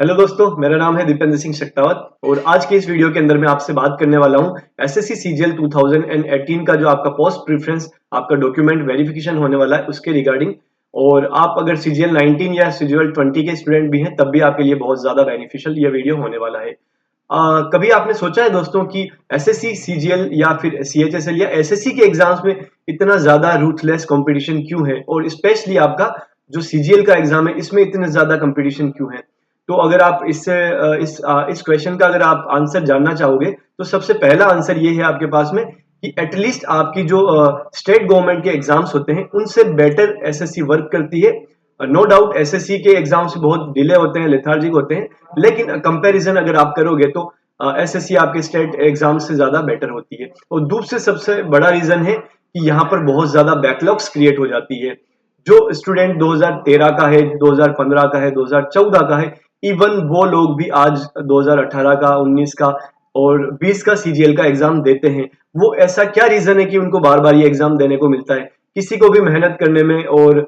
Hello दोस्तों, मेरा नाम है दीपेंद्र सिंह शक्तावत और आज की इस वीडियो के अंदर मैं आपसे बात करने वाला हूं एसएससी सीजीएल 2018 का जो आपका पोस्ट प्रेफरेंस आपका डॉक्यूमेंट वेरिफिकेशन होने वाला है उसके रिगार्डिंग। और आप अगर सीजीएल 19 या सीजीएल 20 के स्टूडेंट भी हैं तब भी आपके लिए बहुत ज्यादा बेनिफिशियल ये वीडियो होने वाला है। कभी आपने सोचा है दोस्तों कि एसएससी सीजीएल या फिर सीएचएसएल या एसएससी के एग्जाम्स में इतना ज्यादा रूथलेस कंपटीशन क्यों है और स्पेशली आपका जो सीजीएल का एग्जाम है इसमें इतने ज्यादा कंपटीशन क्यों है? तो अगर आप इस क्वेश्चन का अगर आप आंसर जानना चाहोगे तो सबसे पहला आंसर ये है आपके पास में कि एटलीस्ट आपकी जो स्टेट गवर्नमेंट के एग्जाम्स होते हैं उनसे बेटर एसएससी वर्क करती है। नो डाउट एसएससी के एग्जाम्स बहुत डिले होते हैं, लेथार्जिक होते हैं, लेकिन कंपैरिजन अगर आप करोगे तो एसएससी आपके स्टेट एग्जाम से ज्यादा बेटर होती है। और दूसरे सबसे बड़ा रीजन है कि यहाँ पर बहुत ज्यादा बैकलॉग्स क्रिएट हो जाती है। जो स्टूडेंट 2013 का है, 2015 का है, 2014 का है, इवन वो लोग भी आज 2018 का, 19 का और 20 का सीजीएल का एग्जाम देते हैं। वो ऐसा क्या रीजन है कि उनको बार बार ये एग्जाम देने को मिलता है? किसी को भी मेहनत करने में और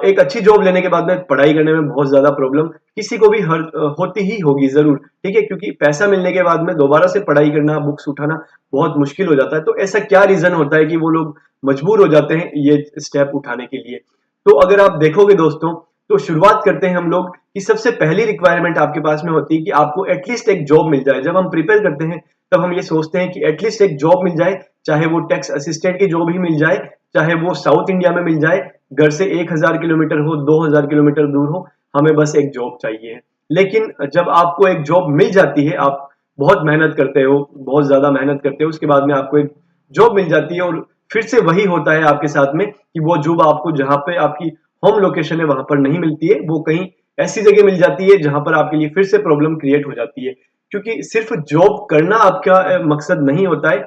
एक अच्छी जॉब लेने के बाद में पढ़ाई करने में बहुत ज्यादा प्रॉब्लम किसी को भी होती ही होगी जरूर, ठीक है, क्योंकि पैसा मिलने के बाद में दोबारा से पढ़ाई करना, बुक्स उठाना बहुत मुश्किल हो जाता है। तो ऐसा क्या रीजन होता है कि वो लोग मजबूर हो जाते हैं ये स्टेप उठाने के लिए? तो अगर आप देखोगे दोस्तों तो शुरुआत करते हैं हम लोग कि सबसे पहली रिक्वायरमेंट आपके पास में होती है कि आपको एटलीस्ट एक जॉब मिल जाए। जब हम प्रिपेयर करते हैं तब हम ये सोचते हैं कि एटलीस्ट एक जॉब मिल जाए, चाहे वो टैक्स असिस्टेंट की जॉब ही मिल जाए, चाहे वो साउथ इंडिया में मिल जाए, घर से 1000 किलोमीटर हो, 2000 किलोमीटर दूर हो, हमें बस एक जॉब चाहिए। लेकिन जब आपको एक जॉब मिल जाती है, आप बहुत मेहनत करते हो, बहुत ज्यादा मेहनत करते हो, उसके बाद में आपको एक जॉब मिल जाती है और फिर से वही होता है आपके साथ में कि वो जॉब आपको जहां पे आपकी होम लोकेशन है वहां पर नहीं मिलती है, वो कहीं ऐसी जगह मिल जाती है जहां पर आपके लिए फिर से प्रॉब्लम क्रिएट हो जाती है। क्योंकि सिर्फ जॉब करना आपका मकसद नहीं होता है।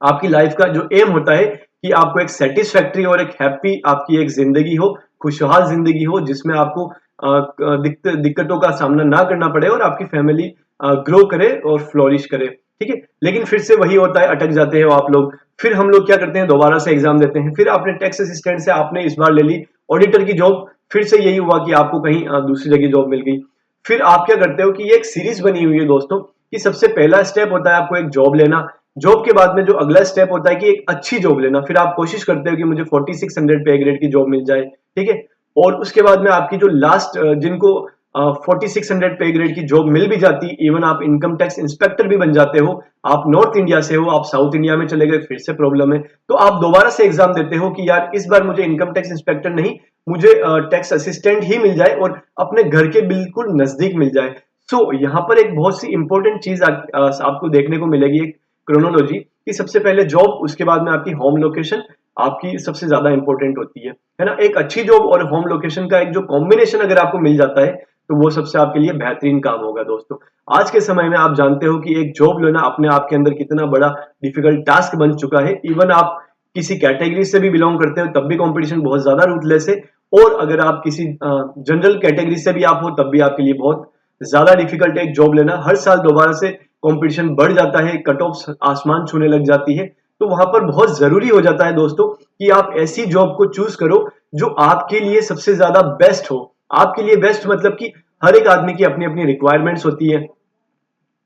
आपकी लाइफ का जो एम होता है कि आपको एक सेटिस्फैक्ट्री और एक हैप्पी आपकी एक जिंदगी हो, खुशहाल जिंदगी हो, जिसमें आपको दिक्कतों का सामना ना करना पड़े और आपकी फैमिली ग्रो करे और फ्लोरिश करे, ठीक है। लेकिन फिर से वही होता है, अटक जाते हैं आप लोग। फिर हम लोग क्या करते हैं, दोबारा से एग्जाम देते हैं, फिर आपने टैक्स असिस्टेंट से आपने इस बार ले ली ऑडिटर की जॉब, फिर से यही हुआ कि आपको कहीं दूसरी जगह जॉब मिल गई। फिर आप क्या करते हो कि ये एक सीरीज बनी हुई है दोस्तों कि सबसे पहला स्टेप होता है आपको एक जॉब लेना। जॉब के बाद में जो अगला स्टेप होता है कि एक अच्छी जॉब लेना। फिर आप कोशिश करते हो कि मुझे 4600 पे ग्रेड की जॉब मिल जाए, ठीक है। और उसके बाद में आपकी जो लास्ट जिनको 4600 पे ग्रेड की जॉब मिल भी जाती, इवन आप इनकम टैक्स इंस्पेक्टर भी बन जाते हो, आप नॉर्थ इंडिया से हो, आप साउथ इंडिया में चले गए, फिर से प्रॉब्लम है, तो आप दोबारा से एग्जाम देते हो कि यार इस बार मुझे इनकम टैक्स इंस्पेक्टर नहीं, मुझे टैक्स असिस्टेंट ही मिल जाए और अपने घर के बिल्कुल नजदीक मिल जाए। सो यहाँ पर एक बहुत सी इंपॉर्टेंट चीज आपको देखने को मिलेगी, एक क्रोनोलॉजी, कि सबसे पहले जॉब, उसके बाद में आपकी होम लोकेशन आपकी सबसे ज्यादा इंपॉर्टेंट होती है ना। एक अच्छी जॉब और होम लोकेशन का एक जो कॉम्बिनेशन अगर आपको मिल जाता है तो वो सबसे आपके लिए बेहतरीन काम होगा दोस्तों। आज के समय में आप जानते हो कि एक जॉब लेना अपने आप के अंदर कितना बड़ा डिफिकल्ट टास्क बन चुका है। इवन आप किसी कैटेगरी से भी बिलोंग करते हो तब भी कंपटीशन बहुत ज्यादा रूथलेस है, और अगर आप किसी जनरल कैटेगरी से भी आप हो तब भी आपके लिए बहुत ज्यादा डिफिकल्ट है एक जॉब लेना। हर साल दोबारा से कंपटीशन बढ़ जाता है, कट ऑफ आसमान छूने लग जाती है। तो वहां पर बहुत जरूरी हो जाता है दोस्तों कि आप ऐसी जॉब को चूज करो जो आपके लिए सबसे ज्यादा बेस्ट हो। आपके लिए बेस्ट मतलब कि हर एक आदमी की अपनी अपनी रिक्वायरमेंट्स होती है।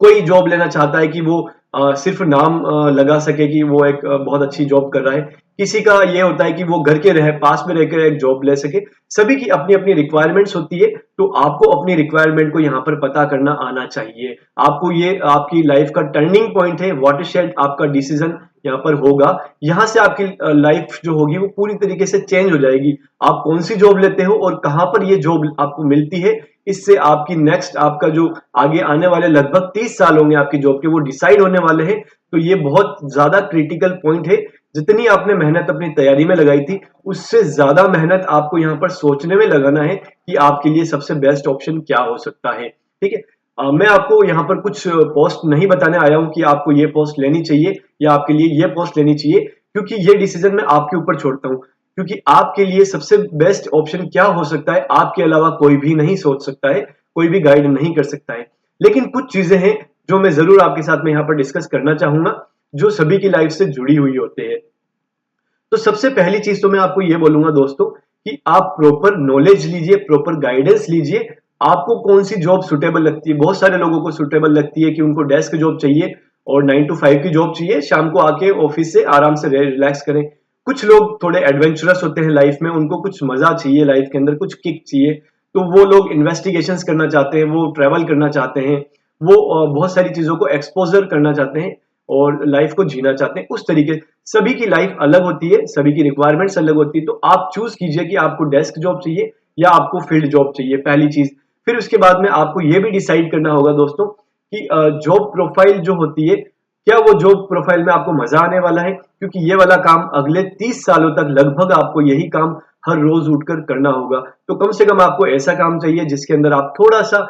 कोई जॉब लेना चाहता है कि वो सिर्फ नाम लगा सके कि वो एक बहुत अच्छी जॉब कर रहा है। किसी का ये होता है कि वो घर के रह पास में रहकर एक जॉब ले सके। सभी की अपनी अपनी रिक्वायरमेंट्स होती है। तो आपको अपनी रिक्वायरमेंट को यहाँ पर पता करना आना चाहिए। आपको ये आपकी लाइफ का टर्निंग पॉइंट है, वाटरशेड आपका डिसीजन यहाँ पर होगा। यहाँ से आपकी लाइफ जो होगी वो पूरी तरीके से चेंज हो जाएगी। आप कौन सी जॉब लेते हो और कहाँ पर ये जॉब आपको मिलती है, इससे आपकी नेक्स्ट आपका जो आगे आने वाले लगभग 30 साल होंगे आपकी जॉब के, वो डिसाइड होने वाले हैं। तो ये बहुत ज्यादा क्रिटिकल पॉइंट है। जितनी आपने मेहनत अपनी तैयारी में लगाई थी उससे ज्यादा मेहनत आपको यहाँ पर सोचने में लगाना है कि आपके लिए सबसे बेस्ट ऑप्शन क्या हो सकता है, ठीक है। मैं आपको यहाँ पर कुछ पोस्ट नहीं बताने आया हूँ कि आपको ये पोस्ट लेनी चाहिए या आपके लिए ये पोस्ट लेनी चाहिए, क्योंकि ये डिसीजन मैं आपके ऊपर छोड़ता हूँ। क्योंकि आपके लिए सबसे बेस्ट ऑप्शन क्या हो सकता है आपके अलावा कोई भी नहीं सोच सकता है, कोई भी गाइड नहीं कर सकता है। लेकिन कुछ चीजें हैं जो मैं जरूर आपके साथ में यहाँ पर डिस्कस करना चाहूंगा, जो सभी की लाइफ से जुड़ी हुई होते हैं। तो सबसे पहली चीज तो मैं आपको ये बोलूंगा दोस्तों कि आप प्रॉपर नॉलेज लीजिए, प्रॉपर गाइडेंस लीजिए, आपको कौन सी जॉब सुटेबल लगती है। बहुत सारे लोगों को सुटेबल लगती है कि उनको डेस्क जॉब चाहिए और 9 to 5 की जॉब चाहिए, शाम को आके ऑफिस से आराम से रिलैक्स करें। कुछ लोग थोड़े एडवेंचरस होते हैं लाइफ में, उनको कुछ मजा चाहिए लाइफ के अंदर, कुछ किक चाहिए, तो वो लोग इन्वेस्टिगेशंस करना चाहते हैं, वो ट्रैवल करना चाहते हैं, वो बहुत सारी चीजों को एक्सपोजर करना चाहते हैं और लाइफ को जीना चाहते हैं। उस तरीके सभी की लाइफ अलग होती है, सभी की रिक्वायरमेंट्स अलग होती है, तो आप चूज कीजिए कि आपको डेस्क जॉब चाहिए या आपको फील्ड जॉब चाहिए, पहली चीज। फिर उसके बाद में आपको ये भी डिसाइड करना होगा दोस्तों कि जॉब प्रोफाइल जो होती है, क्या वो जॉब प्रोफाइल में आपको मजा आने वाला है, क्योंकि ये वाला काम अगले 30 सालों तक लगभग आपको यही काम हर रोज उठकर करना होगा। तो कम से कम आपको ऐसा काम चाहिए जिसके अंदर आप थोड़ा सा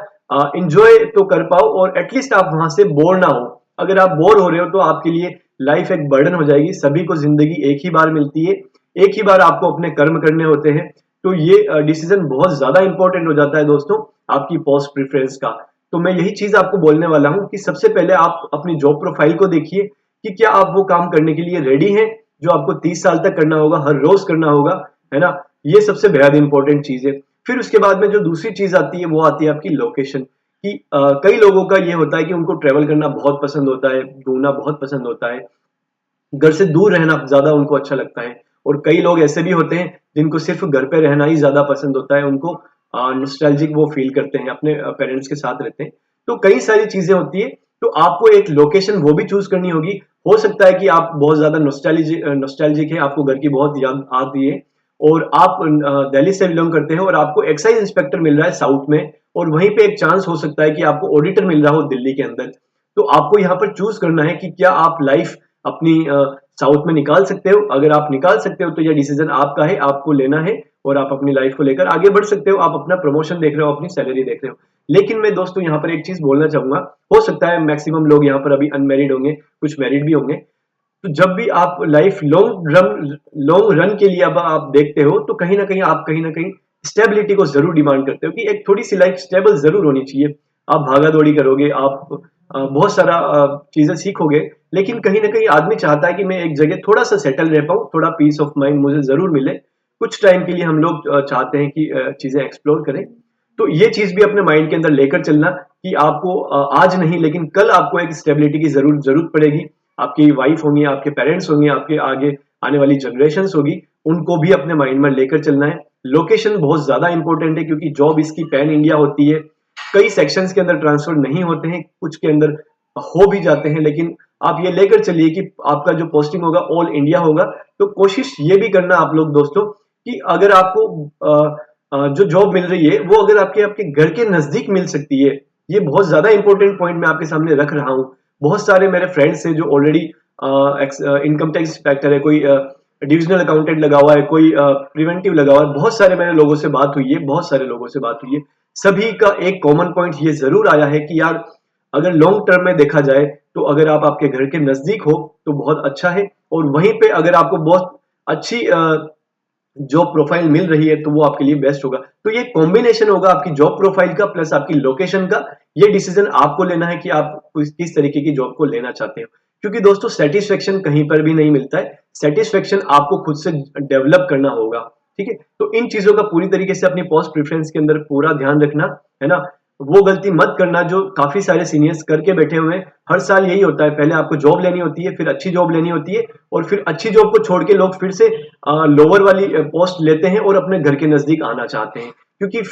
इंजॉय तो कर पाओ और एटलीस्ट आप वहां से बोर ना हो। अगर आप बोर हो रहे हो तो आपके लिए लाइफ एक बर्डन हो जाएगी। सभी को जिंदगी एक ही बार मिलती है, एक ही बार आपको अपने कर्म करने होते हैं, तो ये डिसीजन बहुत ज्यादा इंपॉर्टेंट हो जाता है दोस्तों आपकी पोस्ट प्रेफरेंस का। तो मैं यही चीज आपको बोलने वाला हूं कि सबसे पहले आप अपनी जॉब प्रोफाइल को देखिए कि क्या आप वो काम करने के लिए रेडी हैं जो आपको 30 साल तक करना होगा, हर रोज करना होगा, है ना। ये सबसे बेहद इंपॉर्टेंट चीज है। फिर उसके बाद में जो दूसरी चीज आती है वो आती है आपकी लोकेशन कि कई लोगों का ये होता है कि उनको ट्रेवल करना बहुत पसंद होता है, घूमना बहुत पसंद होता है, घर से दूर रहना ज्यादा उनको अच्छा लगता है। और कई लोग ऐसे भी होते हैं जिनको सिर्फ घर पे रहना ही ज्यादा पसंद होता है, उनको नॉस्टैल्जिक वो फील करते हैं, अपने पेरेंट्स के साथ रहते हैं। तो कई सारी चीजें होती है, तो आपको एक लोकेशन वो भी चूज करनी होगी। हो सकता है कि आप बहुत ज्यादा नॉस्टैल्जिक है, आपको घर की बहुत याद आती है और आप दिल्ली से बिलोंग करते हैं और आपको एक्साइज इंस्पेक्टर मिल रहा है साउथ में, और वहीं पे एक चांस हो सकता है कि आपको ऑडिटर मिल रहा हो दिल्ली के अंदर। तो आपको यहाँ पर चूज करना है कि क्या आप लाइफ अपनी साउथ में निकाल सकते हो। अगर आप निकाल सकते हो तो यह डिसीजन आपका है, आपको लेना है और आप अपनी लाइफ को लेकर आगे बढ़ सकते हो। आप अपना प्रमोशन देख रहे हो, अपनी सैलरी देख रहे हो। लेकिन मैं दोस्तों यहाँ पर एक चीज बोलना चाहूंगा, हो सकता है मैक्सिमम लोग यहाँ पर अभी अनमैरिड होंगे, कुछ मैरिड भी होंगे। तो जब भी आप लाइफ लॉन्ग रन के लिए अब आप देखते हो तो कहीं ना कहीं स्टेबिलिटी को जरूर डिमांड करते हो कि एक थोड़ी सी लाइफ स्टेबल जरूर होनी चाहिए। आप भागा दौड़ी करोगे, आप बहुत सारा चीजें सीखोगे, लेकिन कहीं ना कहीं आदमी चाहता है कि मैं एक जगह थोड़ा सा सेटल रह पाऊं, थोड़ा पीस ऑफ माइंड मुझे जरूर मिले। कुछ टाइम के लिए हम लोग चाहते हैं कि चीजें एक्सप्लोर करें। तो ये चीज भी अपने माइंड के अंदर लेकर चलना कि आपको आज नहीं लेकिन कल आपको एक स्टेबिलिटी की जरूरत पड़ेगी। आपकी वाइफ होंगी, आपके पेरेंट्स होंगे, आपके आगे आने वाली जनरेशन होगी, उनको भी अपने माइंड में लेकर चलना है। लोकेशन बहुत ज्यादा इंपॉर्टेंट है क्योंकि जॉब इसकी पैन इंडिया होती है। कई सेक्शंस के अंदर ट्रांसफर नहीं होते हैं, कुछ के अंदर हो भी जाते हैं, लेकिन आप ये लेकर चलिए कि आपका जो पोस्टिंग होगा ऑल इंडिया होगा। तो कोशिश ये भी करना आप लोग दोस्तों कि अगर आपको जो जॉब मिल रही है वो अगर आपके आपके घर के नजदीक मिल सकती है, ये बहुत ज्यादा इंपॉर्टेंट पॉइंट मैं आपके सामने रख रहा हूँ। बहुत सारे मेरे फ्रेंड्स हैं जो ऑलरेडी इनकम टैक्स इंस्पेक्टर है, कोई डिविजनल अकाउंटेंट लगा हुआ है, कोई प्रिवेंटिव लगा हुआ है। बहुत सारे मेरे लोगों से बात हुई है, बहुत सारे लोगों से बात हुई है। सभी का एक कॉमन पॉइंट ये जरूर आया है कि यार अगर लॉन्ग टर्म में देखा जाए तो अगर आप आपके घर के नजदीक हो तो बहुत अच्छा है, और वहीं पे अगर आपको बहुत अच्छी जॉब प्रोफाइल मिल रही है तो वो आपके लिए बेस्ट होगा। तो ये कॉम्बिनेशन होगा आपकी जॉब प्रोफाइल का प्लस आपकी लोकेशन का। ये डिसीजन आपको लेना है कि आप किस तरीके की जॉब को लेना चाहते हो, क्योंकि दोस्तों सेटिस्फेक्शन कहीं पर भी नहीं मिलता है। सेटिस्फेक्शन आपको खुद से डेवलप करना होगा, ठीक है। तो इन चीजों का पूरी तरीके से अपनी पोस्ट प्रेफरेंस के अंदर पूरा ध्यान रखना, है ना। वो गलती मत करना जो काफी सारे सीनियर्स करके बैठे हुए हैं। हर साल यही होता है, पहले आपको जॉब लेनी होती है, फिर अच्छी जॉब लेनी होती है, और फिर अच्छी जॉब को छोड़ के लोग फिर से लोअर वाली पोस्ट लेते हैं और अपने घर के नजदीक आना चाहते हैं, क्योंकि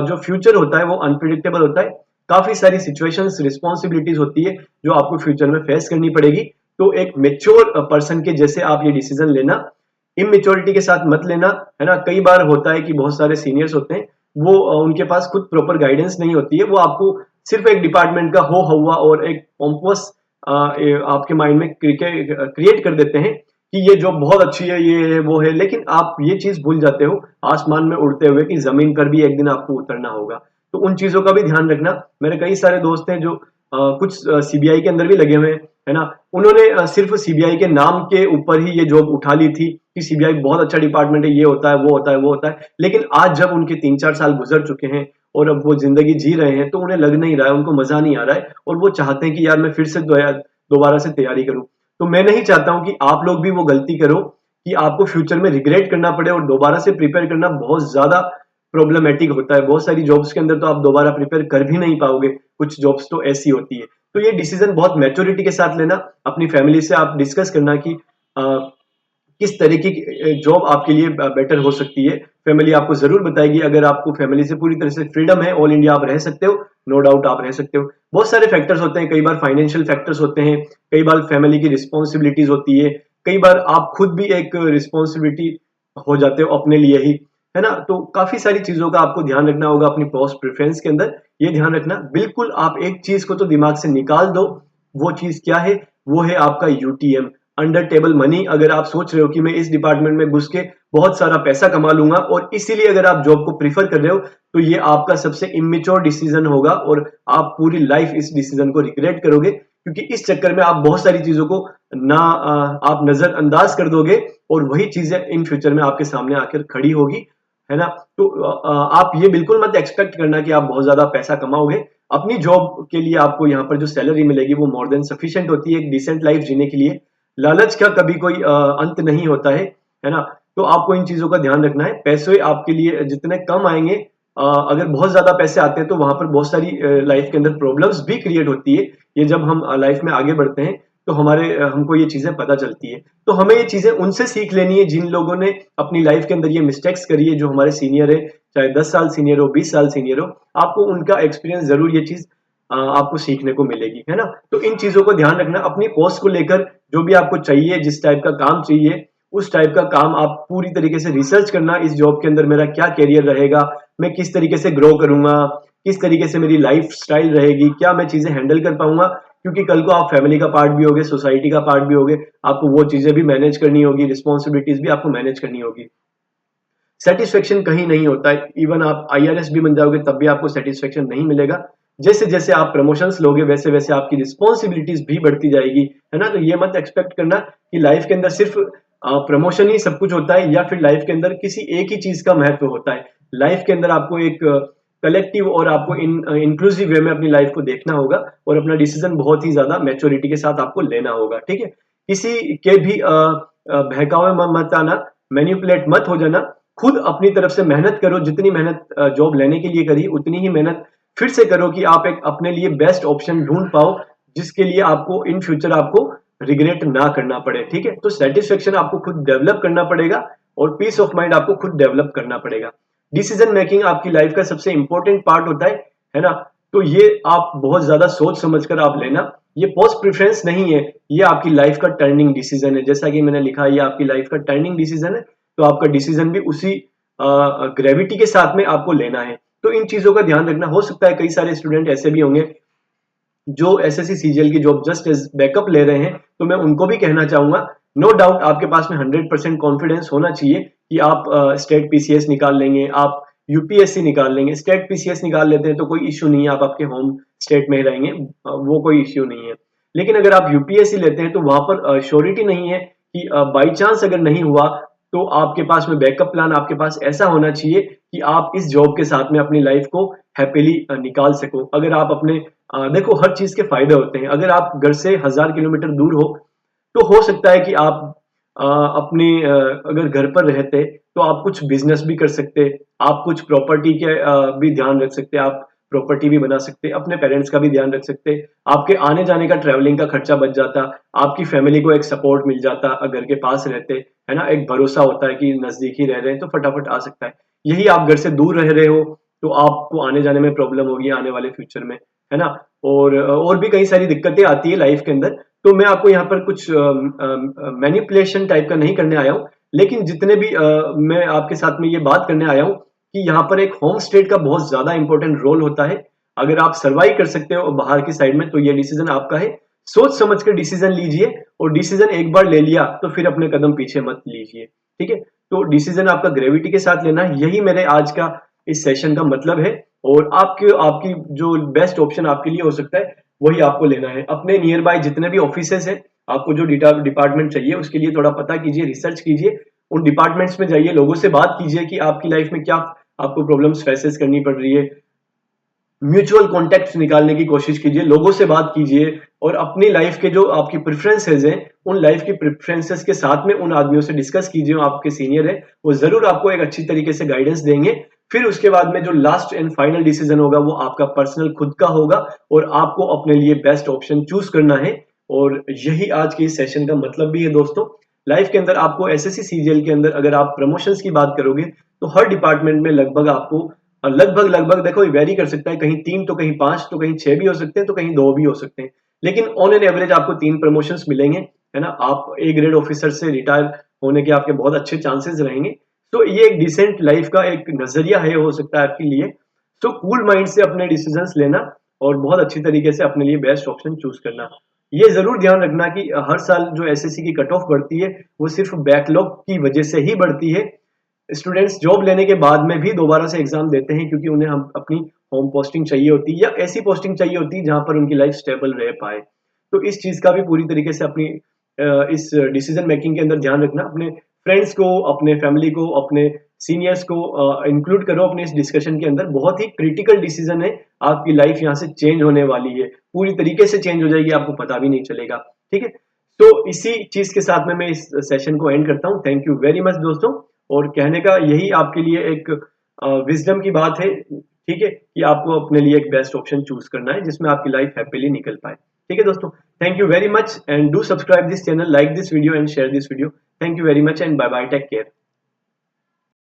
जो फ्यूचर होता है वो अनप्रिडिक्टेबल होता है। काफी सारी सिचुएशंस, रिस्पॉन्सिबिलिटीज होती है जो आपको फ्यूचर में फेस करनी पड़ेगी। तो एक मेच्योर पर्सन के जैसे आप ये डिसीजन लेना, इमेच्योरिटी के साथ मत लेना, है ना। कई बार होता है कि बहुत सारे सीनियर्स होते हैं, वो उनके पास खुद प्रॉपर गाइडेंस नहीं होती है, वो आपको सिर्फ एक डिपार्टमेंट का हो हवा और एक पॉम्पस आपके माइंड में क्रिएट कर देते हैं कि ये जॉब बहुत अच्छी है, ये वो है, लेकिन आप ये चीज भूल जाते हो आसमान में उड़ते हुए कि जमीन पर भी एक दिन आपको उतरना होगा। तो उन चीजों का भी ध्यान रखना। मेरे कई सारे दोस्त हैं जो कुछ सीबीआई के अंदर भी लगे हुए हैं, है ना। उन्होंने सिर्फ सीबीआई के नाम के ऊपर ही ये जॉब उठा ली थी कि सीबीआई बहुत अच्छा डिपार्टमेंट है, ये होता है, वो होता है, वो होता है। लेकिन आज जब उनके 3-4 साल गुजर चुके हैं और अब वो जिंदगी जी रहे हैं तो उन्हें लग नहीं रहा है, उनको मजा नहीं आ रहा है, और वो चाहते हैं कि यार मैं फिर से दोबारा से तैयारी करूं। तो मैं नहीं चाहता हूं कि आप लोग भी वो गलती करो कि आपको फ्यूचर में रिग्रेट करना पड़े और दोबारा से प्रिपेयर करना बहुत ज्यादा प्रॉब्लमेटिक होता है। बहुत सारी जॉब्स के अंदर तो आप दोबारा प्रिपेयर कर भी नहीं पाओगे, कुछ जॉब्स तो ऐसी होती है। तो ये डिसीजन बहुत मैच्योरिटी के साथ लेना, अपनी फैमिली से आप डिस्कस करना कि किस तरीके की जॉब आपके लिए बेटर हो सकती है। फैमिली आपको ज़रूर बताएगी। अगर आपको फैमिली से पूरी तरह से फ्रीडम है, ऑल इंडिया आप रह सकते हो, नो डाउट आप रह सकते हो। बहुत सारे फैक्टर्स होते हैं, कई बार फाइनेंशियल फैक्टर्स होते हैं, कई बार फैमिली की रिस्पॉन्सिबिलिटीज़ होती है, कई बार आप खुद भी एक रिस्पॉन्सिबिलिटी हो जाते हो अपने लिए ही, है ना? तो काफ़ी सारी चीज़ों का आपको ध्यान रखना होगा अपनी पोस्ट प्रेफ़रेंस के अंदर। ये ध्यान रखना, बिल्कुल आप एक चीज़ को तो दिमाग से निकाल दो, वो चीज़ क्या है? वो है आपका यूटीएम, अंडर टेबल मनी। अगर आप सोच रहे हो कि मैं इस डिपार्टमेंट में घुस के बहुत सारा पैसा कमा लूंगा और इसीलिए अगर आप जॉब को प्रीफर कर रहे हो, तो ये आपका सबसे इमेच्योर डिसीजन होगा और आप पूरी लाइफ इस डिसीजन को रिग्रेट करोगे, क्योंकि इस चक्कर में आप बहुत सारी चीजों को आप नजरअंदाज कर दोगे और वही चीजें इन फ्यूचर में आपके सामने आकर खड़ी होगी, है ना? तो आप ये बिल्कुल मत एक्सपेक्ट करना कि आप बहुत ज्यादा पैसा कमाओगे। अपनी जॉब के लिए आपको यहाँ पर जो सैलरी मिलेगी वो मोर देन सफिशिएंट होती है एक डिसेंट लाइफ जीने के लिए। लालच का कभी कोई अंत नहीं होता है ना? तो आपको इन चीजों का ध्यान रखना है। पैसे आपके लिए जितने कम आएंगे, अगर बहुत ज्यादा पैसे आते हैं तो वहां पर बहुत सारी लाइफ के अंदर प्रॉब्लम्स भी क्रिएट होती है। ये जब हम लाइफ में आगे बढ़ते हैं तो हमको ये चीजें पता चलती है। तो हमें ये चीजें उनसे सीख लेनी है जिन लोगों ने अपनी लाइफ के अंदर ये मिस्टेक्स करी है, जो हमारे सीनियर है, चाहे 10 साल सीनियर हो, 20 साल सीनियर हो। आपको उनका एक्सपीरियंस जरूर ये चीज आपको सीखने को मिलेगी, है ना? तो इन चीजों को ध्यान रखना। अपनी पोस्ट को लेकर जो भी आपको चाहिए, जिस टाइप का काम चाहिए, उस टाइप का काम आप पूरी तरीके से रिसर्च करना। इस जॉब के अंदर मेरा क्या करियर रहेगा, मैं किस तरीके से ग्रो करूंगा, किस तरीके से मेरी लाइफ स्टाइल रहेगी, क्या मैं चीजें हैंडल कर पाऊंगा, क्योंकि कल को आप फैमिली का पार्ट भी होगे, सोसाइटी का पार्ट भी होगे, आपको वो चीजें भी मैनेज करनी होगी, रिस्पॉन्सिबिलिटीज भी आपको मैनेज करनी होगी। सेटिस्फेक्शन कहीं नहीं होता है। इवन आप आईआरएस भी बन जाओगे तब भी आपको सेटिस्फेक्शन नहीं मिलेगा। जैसे जैसे आप प्रमोशंस लोगे वैसे वैसे आपकी रिस्पॉन्सिबिलिटीज भी बढ़ती जाएगी, है ना? तो ये मत एक्सपेक्ट करना कि लाइफ के अंदर सिर्फ प्रमोशन ही सब कुछ होता है, या फिर लाइफ के अंदर किसी एक ही चीज का महत्व होता है। लाइफ के अंदर आपको एक कलेक्टिव और आपको इंक्लूसिव वे में अपनी लाइफ को देखना होगा और अपना डिसीजन बहुत ही ज्यादा मैच्योरिटी के साथ आपको लेना होगा, ठीक है? किसी के भी बहकावे में मत आना, मैनिपुलेट मत हो जाना। खुद अपनी तरफ से मेहनत करो। जितनी मेहनत जॉब लेने के लिए करी, उतनी ही मेहनत फिर से करो कि आप एक अपने लिए बेस्ट ऑप्शन ढूंढ पाओ, जिसके लिए आपको इन फ्यूचर आपको रिग्रेट ना करना पड़े, ठीक है? तो सेटिस्फेक्शन आपको खुद डेवलप करना पड़ेगा और पीस ऑफ माइंड आपको खुद डेवलप करना पड़ेगा। डिसीजन मेकिंग आपकी लाइफ का सबसे इंपॉर्टेंट पार्ट होता है ना? तो ये आप बहुत ज्यादा सोच समझकर आप लेना। ये पोस्ट प्रेफरेंस नहीं है, ये आपकी लाइफ का टर्निंग डिसीजन है। जैसा कि मैंने लिखा है, ये आपकी लाइफ का टर्निंग डिसीजन है। तो आपका डिसीजन भी उसी ग्रेविटी के साथ में आपको लेना है। तो इन चीजों का ध्यान रखना। हो सकता है कई सारे स्टूडेंट ऐसे भी होंगे जो एसएससी सीजीएल की जॉब जस्ट एज बैकअप ले रहे हैं, तो मैं उनको भी कहना चाहूंगा, नो डाउट आपके पास में 100% कॉन्फिडेंस होना चाहिए कि आप स्टेट पीसीएस निकाल लेंगे, आप यूपीएससी निकाल लेंगे। स्टेट पीसीएस निकाल लेते हैं तो कोई इश्यू नहीं है, आप आपके होम स्टेट में ही रहेंगे, वो कोई इश्यू नहीं है। लेकिन अगर आप यूपीएससी लेते हैं तो वहां पर श्योरिटी नहीं है कि बाई चांस अगर नहीं हुआ तो आपके पास में बैकअप प्लान आपके पास ऐसा होना चाहिए कि आप इस जॉब के साथ में अपनी लाइफ को हैप्पीली निकाल सको। अगर आप अपने देखो, हर चीज के फायदे होते हैं। अगर आप घर से 1000 किलोमीटर दूर हो तो हो सकता है कि आप अपनी अगर घर पर रहते तो आप कुछ बिजनेस भी कर सकते, आप कुछ प्रॉपर्टी के भी ध्यान रख सकते, आप प्रॉपर्टी भी बना सकते, अपने पेरेंट्स का भी ध्यान रख सकते, आपके आने जाने का ट्रैवलिंग का खर्चा बच जाता, आपकी फैमिली को एक सपोर्ट मिल जाता घर के पास रहते, है ना? एक भरोसा होता है कि नजदीक ही रह रहे हैं तो फटाफट आ सकता है। यही आप घर से दूर रह रहे हो तो आपको आने जाने में प्रॉब्लम होगी आने वाले फ्यूचर में, है ना? और भी कई सारी दिक्कतें आती है लाइफ के अंदर। तो मैं आपको यहाँ पर कुछ मैनिपुलेशन टाइप का नहीं करने आया हूँ, लेकिन जितने भी मैं आपके साथ में ये बात करने आया हूँ कि यहाँ पर एक होम स्टेट का बहुत ज्यादा इंपॉर्टेंट रोल होता है। अगर आप सर्वाइव कर सकते हो बाहर की साइड में तो ये डिसीजन आपका है। सोच समझ कर डिसीजन लीजिए, और डिसीजन एक बार ले लिया तो फिर अपने कदम पीछे मत लीजिए, ठीक है? तो डिसीजन आपका ग्रेविटी के साथ लेना, यही मेरे आज का इस सेशन का मतलब है। और आपकी आपकी जो बेस्ट ऑप्शन आपके लिए हो सकता है वही आपको लेना है। अपने नियर बाय जितने भी ऑफिसेस हैं, आपको जो डिपार्टमेंट चाहिए उसके लिए थोड़ा पता कीजिए, रिसर्च कीजिए, उन डिपार्टमेंट्स में जाइए, लोगों से बात कीजिए कि आपकी लाइफ में क्या आपको प्रॉब्लम्स फेसेस करनी पड़ रही है। म्यूचुअल कॉन्टेक्ट निकालने की कोशिश कीजिए, लोगों से बात कीजिए, और अपनी लाइफ के जो आपकी प्रेफरेंसेस हैं उन लाइफ की प्रेफरेंसेस के साथ में उन आदमियों से डिस्कस कीजिए, आपके सीनियर है, वो जरूर आपको एक अच्छी तरीके से गाइडेंस देंगे। फिर उसके बाद में जो लास्ट एंड फाइनल डिसीजन होगा वो आपका पर्सनल खुद का होगा और आपको अपने लिए बेस्ट ऑप्शन चूज करना है। और यही आज के इस सेशन का मतलब भी है दोस्तों। लाइफ के अंदर आपको एसएससी सीजीएल के अंदर अगर आप प्रमोशंस की बात करोगे तो हर डिपार्टमेंट में लगभग आपको लगभग देखो ये वेरी कर सकता है, कहीं 3 तो कहीं 5 तो कहीं 6 भी हो सकते हैं तो कहीं 2 भी हो सकते हैं, लेकिन ऑन एन एवरेज आपको 3 प्रमोशंस मिलेंगे, है ना। आप ए ग्रेड ऑफिसर से रिटायर होने के आपके बहुत अच्छे चांसेस रहेंगे। तो ये एक डिसेंट लाइफ का एक नजरिया है हो सकता है आपके लिए। तो कूल माइंड से अपने डिसीजंस लेना और बहुत अच्छी तरीके से अपने लिए बेस्ट ऑप्शन चूज करना। ये जरूर ध्यान रखना कि हर साल जो एसएससी की कट ऑफ बढ़ती है वो सिर्फ बैकलॉग की वजह से ही बढ़ती है। स्टूडेंट्स जॉब लेने के बाद में भी दोबारा से एग्जाम देते हैं क्योंकि उन्हें हम अपनी होम पोस्टिंग चाहिए होती है या ऐसी पोस्टिंग चाहिए होती है जहां पर उनकी लाइफ स्टेबल रह पाए। तो इस चीज का भी पूरी तरीके से अपनी इस डिसीजन मेकिंग के अंदर ध्यान रखना। अपने फ्रेंड्स को, अपने फैमिली को, अपने सीनियर्स को इंक्लूड करो अपने इस डिस्कशन के अंदर। बहुत ही क्रिटिकल डिसीजन है, आपकी लाइफ यहाँ से चेंज होने वाली है, पूरी तरीके से चेंज हो जाएगी, आपको पता भी नहीं चलेगा। ठीक है, तो इसी चीज के साथ में मैं इस सेशन को एंड करता हूँ। थैंक यू वेरी मच दोस्तों। और कहने का यही आपके लिए एक विजडम की बात है, ठीक है, कि आपको अपने लिए एक बेस्ट ऑप्शन चूज करना है जिसमें आपकी लाइफ हैप्पीली निकल पाए। ठीक है दोस्तों, thank you very much and do subscribe this channel, like this video and share this video. Thank you very much and bye bye, take care.